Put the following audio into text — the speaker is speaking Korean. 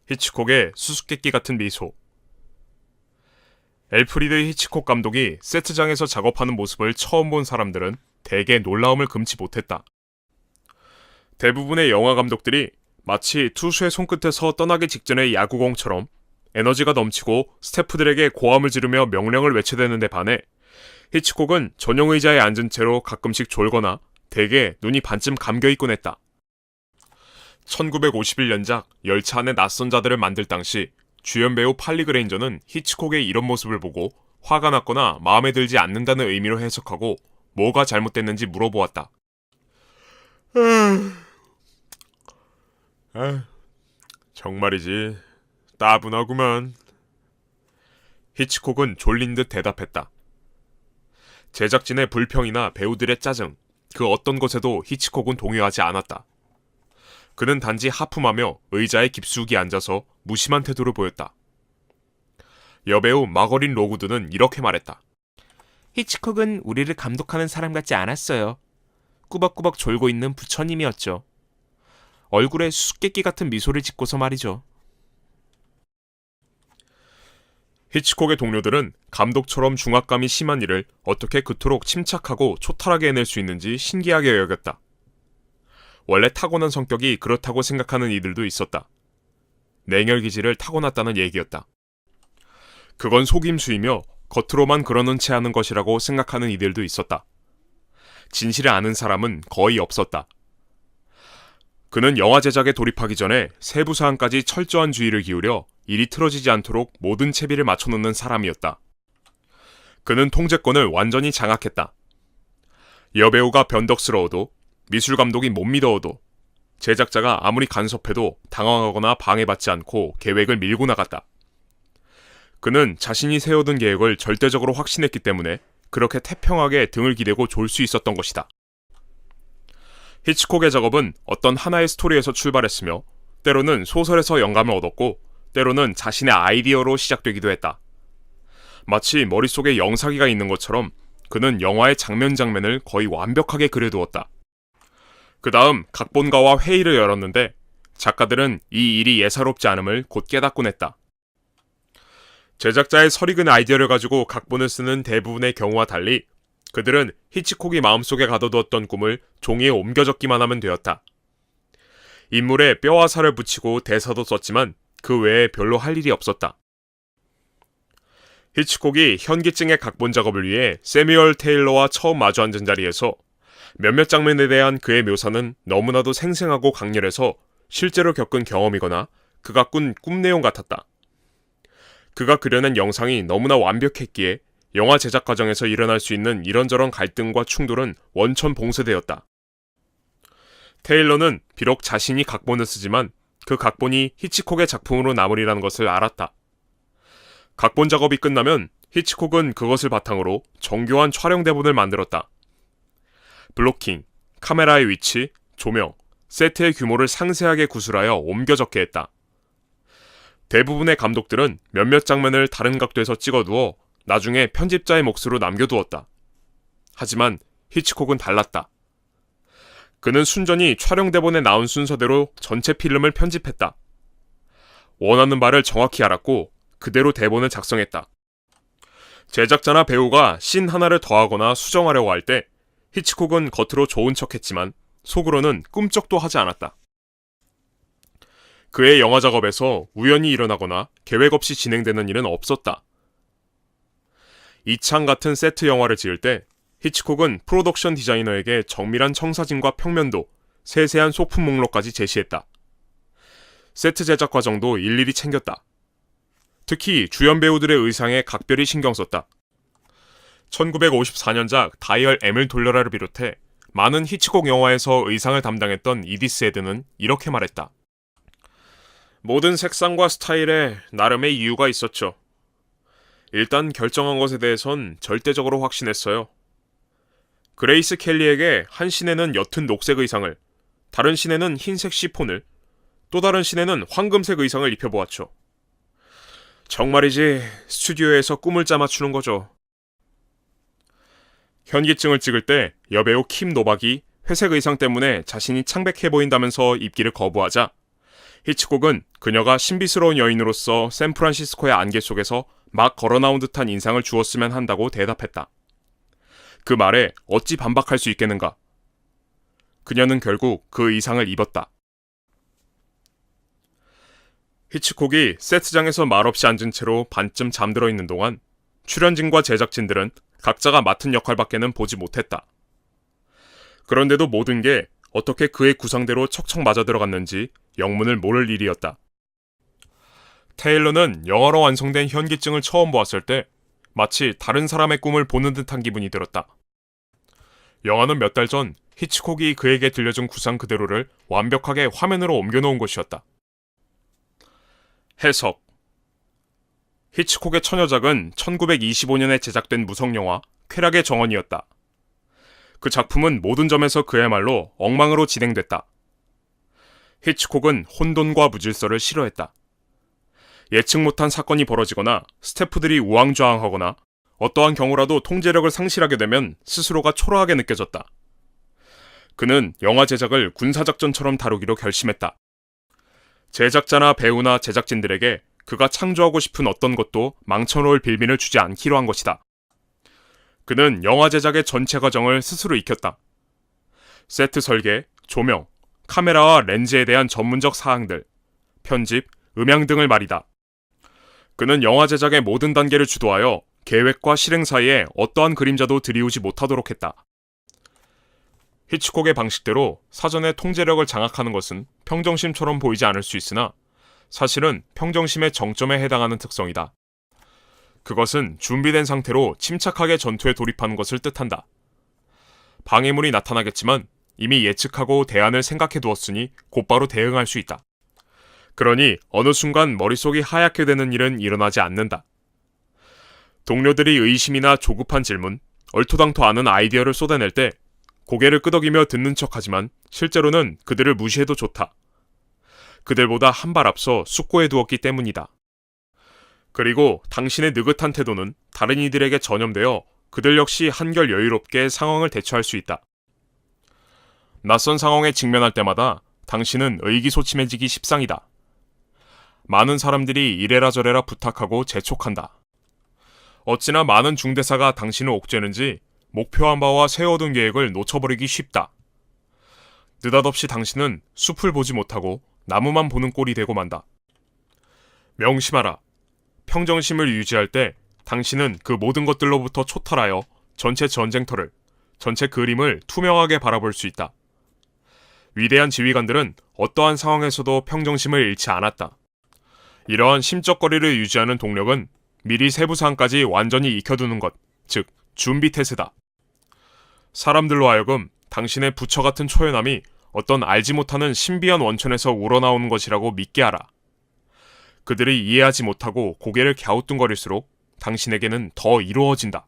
히치콕의 수수께끼 같은 미소. 엘프리드 히치콕 감독이 세트장에서 작업하는 모습을 처음 본 사람들은 대개 놀라움을 금치 못했다. 대부분의 영화 감독들이 마치 투수의 손끝에서 떠나기 직전의 야구공처럼 에너지가 넘치고 스태프들에게 고함을 지르며 명령을 외쳐대는 데 반해 히치콕은 전용 의자에 앉은 채로 가끔씩 졸거나 대개 눈이 반쯤 감겨있곤 했다. 1951년작 열차 안의 낯선 자들을 만들 당시 주연 배우 팔리 그레인저는 히치콕의 이런 모습을 보고 화가 났거나 마음에 들지 않는다는 의미로 해석하고 뭐가 잘못됐는지 물어보았다. 정말이지 따분하구만. 히치콕은 졸린 듯 대답했다. 제작진의 불평이나 배우들의 짜증, 그 어떤 것에도 히치콕은 동요하지 않았다. 그는 단지 하품하며 의자에 깊숙이 앉아서 무심한 태도를 보였다. 여배우 마거린 로구드는 이렇게 말했다. 히치콕은 우리를 감독하는 사람 같지 않았어요. 꾸벅꾸벅 졸고 있는 부처님이었죠. 얼굴에 수수께끼 같은 미소를 짓고서 말이죠. 히치콕의 동료들은 감독처럼 중압감이 심한 일을 어떻게 그토록 침착하고 초탈하게 해낼 수 있는지 신기하게 여겼다. 원래 타고난 성격이 그렇다고 생각하는 이들도 있었다. 냉혈기질을 타고났다는 얘기였다. 그건 속임수이며 겉으로만 그러는 채 하는 것이라고 생각하는 이들도 있었다. 진실을 아는 사람은 거의 없었다. 그는 영화 제작에 돌입하기 전에 세부 사항까지 철저한 주의를 기울여 일이 틀어지지 않도록 모든 채비를 맞춰놓는 사람이었다. 그는 통제권을 완전히 장악했다. 여배우가 변덕스러워도 미술감독이 못 믿어도 제작자가 아무리 간섭해도 당황하거나 방해받지 않고 계획을 밀고 나갔다. 그는 자신이 세워둔 계획을 절대적으로 확신했기 때문에 그렇게 태평하게 등을 기대고 졸 수 있었던 것이다. 히치콕의 작업은 어떤 하나의 스토리에서 출발했으며 때로는 소설에서 영감을 얻었고 때로는 자신의 아이디어로 시작되기도 했다. 마치 머릿속에 영사기가 있는 것처럼 그는 영화의 장면 장면을 거의 완벽하게 그려두었다. 그 다음 각본가와 회의를 열었는데 작가들은 이 일이 예사롭지 않음을 곧 깨닫곤 했다. 제작자의 설익은 아이디어를 가지고 각본을 쓰는 대부분의 경우와 달리 그들은 히치콕이 마음속에 가둬두었던 꿈을 종이에 옮겨 적기만 하면 되었다. 인물에 뼈와 살을 붙이고 대사도 썼지만 그 외에 별로 할 일이 없었다. 히치콕이 현기증의 각본 작업을 위해 세뮤얼 테일러와 처음 마주 앉은 자리에서 몇몇 장면에 대한 그의 묘사는 너무나도 생생하고 강렬해서 실제로 겪은 경험이거나 그가 꾼 꿈 내용 같았다. 그가 그려낸 영상이 너무나 완벽했기에 영화 제작 과정에서 일어날 수 있는 이런저런 갈등과 충돌은 원천 봉쇄되었다. 테일러는 비록 자신이 각본을 쓰지만 그 각본이 히치콕의 작품으로 남으리라는 것을 알았다. 각본 작업이 끝나면 히치콕은 그것을 바탕으로 정교한 촬영 대본을 만들었다. 블로킹, 카메라의 위치, 조명, 세트의 규모를 상세하게 구술하여 옮겨 적게 했다. 대부분의 감독들은 몇몇 장면을 다른 각도에서 찍어두어 나중에 편집자의 몫으로 남겨두었다. 하지만 히치콕은 달랐다. 그는 순전히 촬영 대본에 나온 순서대로 전체 필름을 편집했다. 원하는 바를 정확히 알았고 그대로 대본을 작성했다. 제작자나 배우가 씬 하나를 더하거나 수정하려고 할 때 히치콕은 겉으로 좋은 척했지만 속으로는 꿈쩍도 하지 않았다. 그의 영화 작업에서 우연히 일어나거나 계획 없이 진행되는 일은 없었다. 이창 같은 세트 영화를 지을 때 히치콕은 프로덕션 디자이너에게 정밀한 청사진과 평면도, 세세한 소품 목록까지 제시했다. 세트 제작 과정도 일일이 챙겼다. 특히 주연 배우들의 의상에 각별히 신경 썼다. 1954년작 다이얼 M을 돌려라를 비롯해 많은 히치콕 영화에서 의상을 담당했던 이디스 헤드는 이렇게 말했다. 모든 색상과 스타일에 나름의 이유가 있었죠. 일단 결정한 것에 대해선 절대적으로 확신했어요. 그레이스 켈리에게 한 씬에는 옅은 녹색 의상을, 다른 씬에는 흰색 시폰을, 또 다른 씬에는 황금색 의상을 입혀보았죠. 정말이지 스튜디오에서 꿈을 짜맞추는 거죠. 현기증을 찍을 때 여배우 킴 노박이 회색 의상 때문에 자신이 창백해 보인다면서 입기를 거부하자 히치콕은 그녀가 신비스러운 여인으로서 샌프란시스코의 안개 속에서 막 걸어나온 듯한 인상을 주었으면 한다고 대답했다. 그 말에 어찌 반박할 수 있겠는가? 그녀는 결국 그 의상을 입었다. 히치콕이 세트장에서 말없이 앉은 채로 반쯤 잠들어 있는 동안 출연진과 제작진들은 각자가 맡은 역할밖에는 보지 못했다. 그런데도 모든 게 어떻게 그의 구상대로 척척 맞아 들어갔는지 영문을 모를 일이었다. 테일러는 영화로 완성된 현기증을 처음 보았을 때 마치 다른 사람의 꿈을 보는 듯한 기분이 들었다. 영화는 몇 달 전 히치콕이 그에게 들려준 구상 그대로를 완벽하게 화면으로 옮겨놓은 것이었다. 해석. 히치콕의 처녀작은 1925년에 제작된 무성영화 쾌락의 정원이었다. 그 작품은 모든 점에서 그야말로 엉망으로 진행됐다. 히치콕은 혼돈과 무질서를 싫어했다. 예측 못한 사건이 벌어지거나 스태프들이 우왕좌왕하거나 어떠한 경우라도 통제력을 상실하게 되면 스스로가 초라하게 느껴졌다. 그는 영화 제작을 군사작전처럼 다루기로 결심했다. 제작자나 배우나 제작진들에게 그가 창조하고 싶은 어떤 것도 망쳐놓을 빌미를 주지 않기로 한 것이다. 그는 영화 제작의 전체 과정을 스스로 익혔다. 세트 설계, 조명, 카메라와 렌즈에 대한 전문적 사항들, 편집, 음향 등을 말이다. 그는 영화 제작의 모든 단계를 주도하여 계획과 실행 사이에 어떠한 그림자도 들이우지 못하도록 했다. 히치콕의 방식대로 사전에 통제력을 장악하는 것은 평정심처럼 보이지 않을 수 있으나 사실은 평정심의 정점에 해당하는 특성이다. 그것은 준비된 상태로 침착하게 전투에 돌입하는 것을 뜻한다. 방해물이 나타나겠지만 이미 예측하고 대안을 생각해 두었으니 곧바로 대응할 수 있다. 그러니 어느 순간 머릿속이 하얗게 되는 일은 일어나지 않는다. 동료들이 의심이나 조급한 질문, 얼토당토 않은 아이디어를 쏟아낼 때 고개를 끄덕이며 듣는 척하지만 실제로는 그들을 무시해도 좋다. 그들보다 한 발 앞서 숙고해 두었기 때문이다. 그리고 당신의 느긋한 태도는 다른 이들에게 전염되어 그들 역시 한결 여유롭게 상황을 대처할 수 있다. 낯선 상황에 직면할 때마다 당신은 의기소침해지기 십상이다. 많은 사람들이 이래라 저래라 부탁하고 재촉한다. 어찌나 많은 중대사가 당신을 옥죄는지 목표한 바와 세워둔 계획을 놓쳐버리기 쉽다. 느닷없이 당신은 숲을 보지 못하고 나무만 보는 꼴이 되고 만다. 명심하라. 평정심을 유지할 때 당신은 그 모든 것들로부터 초탈하여 전체 전쟁터를, 전체 그림을 투명하게 바라볼 수 있다. 위대한 지휘관들은 어떠한 상황에서도 평정심을 잃지 않았다. 이러한 심적거리를 유지하는 동력은 미리 세부사항까지 완전히 익혀두는 것, 즉 준비태세다. 사람들로 하여금 당신의 부처 같은 초연함이 어떤 알지 못하는 신비한 원천에서 우러나오는 것이라고 믿게 하라. 그들이 이해하지 못하고 고개를 갸우뚱거릴수록 당신에게는 더 이루어진다.